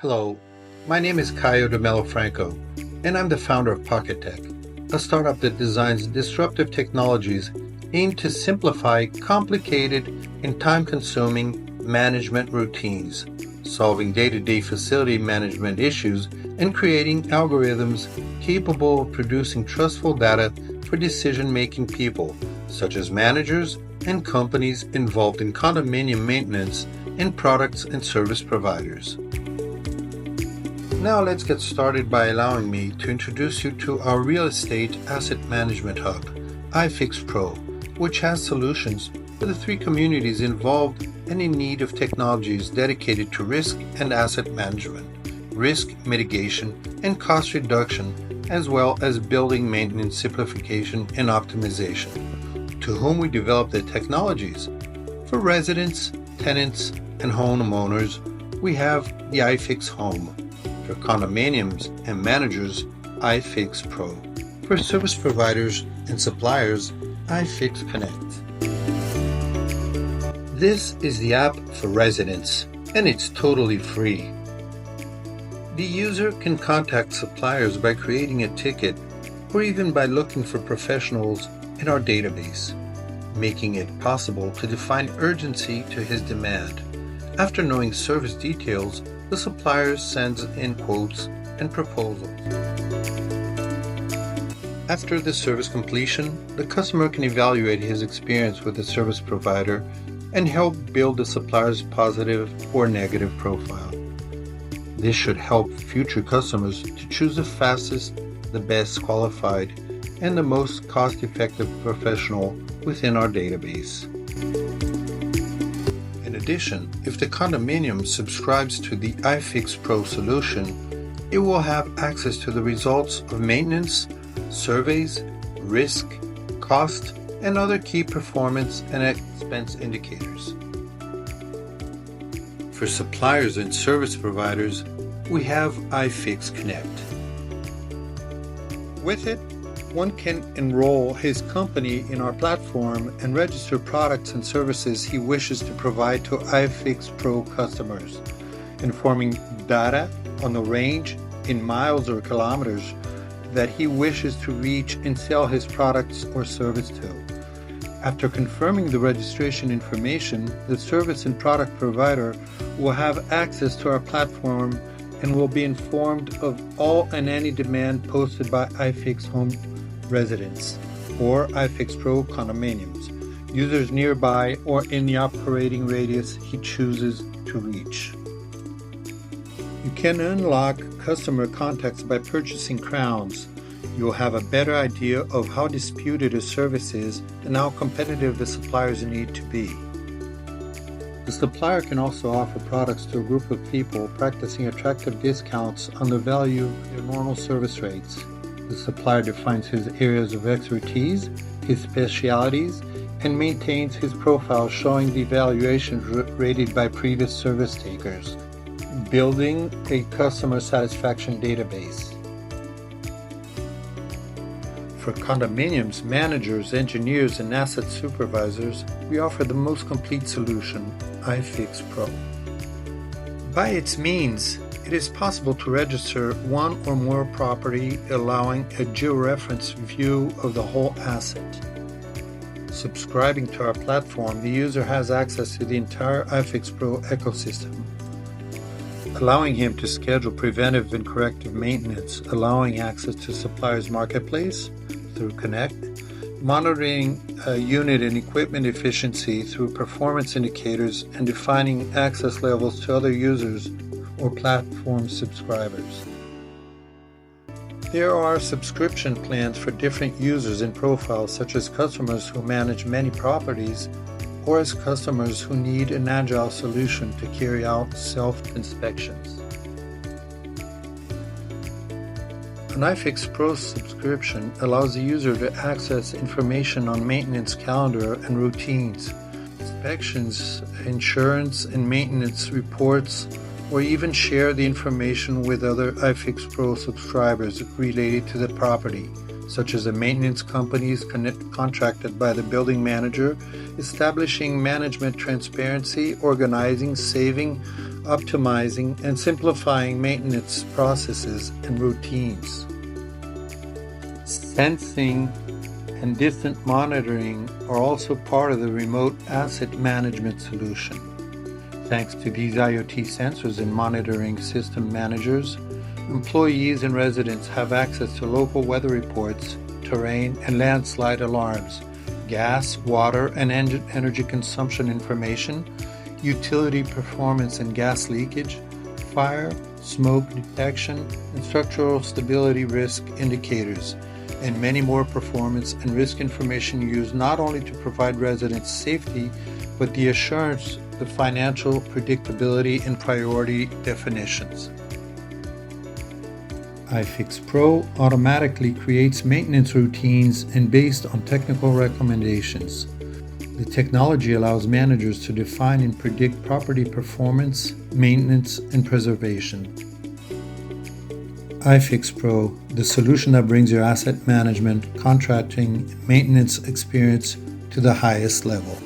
Hello, my name is Caio de Mello Franco, and I'm the founder of PocketTech, a startup that designs disruptive technologies aimed to simplify complicated and time-consuming management routines, solving day-to-day facility management issues, and creating algorithms capable of producing trustful data for decision-making people, such as managers and companies involved in condominium maintenance and products and service providers. Now let's get started by allowing me to introduce you to our real estate asset management hub, iPhixPRO, which has solutions for the three communities involved and in need of technologies dedicated to risk and asset management, risk mitigation and cost reduction, as well as building maintenance simplification and optimization. To whom we develop the technologies. For residents, tenants, and homeowners, we have the iFixHome. For condominiums and managers, iFixPRO. For service providers and suppliers, iFixConnect. This is the app for residents, and it's totally free. The user can contact suppliers by creating a ticket or even by looking for professionals in our database, making it possible to define urgency to his demand. After knowing service details, the supplier sends in quotes and proposals. After the service completion, the customer can evaluate his experience with the service provider and help build the supplier's positive or negative profile. This should help future customers to choose the fastest, the best qualified, and the most cost-effective professional within our database. In addition, if the condominium subscribes to the iFixPRO solution, it will have access to the results of maintenance, surveys, risk, cost, and other key performance and expense indicators. For suppliers and service providers, we have iFixConnect. With it, one can enroll his company in our platform and register products and services he wishes to provide to iFixPRO customers, informing data on the range in miles or kilometers that he wishes to reach and sell his products or service to. After confirming the registration information, the service and product provider will have access to our platform and will be informed of all and any demand posted by iFixHome residents or iFixPRO condominiums, users nearby or in the operating radius he chooses to reach. You can unlock customer contacts by purchasing crowns. You will have a better idea of how disputed a service is and how competitive the suppliers need to be. The supplier can also offer products to a group of people, practicing attractive discounts on the value of their normal service rates. The supplier defines his areas of expertise, his specialties, and maintains his profile showing the evaluations rated by previous service takers, building a customer satisfaction database. For condominiums, managers, engineers, and asset supervisors, we offer the most complete solution, iFixPRO. By its means, it is possible to register one or more property, allowing a georeference view of the whole asset. Subscribing to our platform, the user has access to the entire iFixPRO ecosystem, allowing him to schedule preventive and corrective maintenance, allowing access to suppliers' marketplace through Connect, monitoring unit and equipment efficiency through performance indicators, and defining access levels to other users or platform subscribers. There are subscription plans for different users and profiles, such as customers who manage many properties or as customers who need an agile solution to carry out self-inspections. An iFixPRO subscription allows the user to access information on maintenance calendar and routines, inspections, insurance and maintenance reports, or even share the information with other iFixPRO subscribers related to the property, such as a maintenance companies contracted by the building manager, establishing management transparency, organizing, saving, optimizing, and simplifying maintenance processes and routines. Sensing and distant monitoring are also part of the remote asset management solution. Thanks to these IoT sensors and monitoring system managers, employees and residents have access to local weather reports, terrain and landslide alarms, gas, water, and energy consumption information, utility performance and gas leakage, fire, smoke detection, and structural stability risk indicators, and many more performance and risk information used not only to provide residents safety, but the assurance of financial predictability and priority definitions. iPhixPRO automatically creates maintenance routines and based on technical recommendations. The technology allows managers to define and predict property performance, maintenance, and preservation. iPhixPRO, the solution that brings your asset management, contracting, and maintenance experience to the highest level.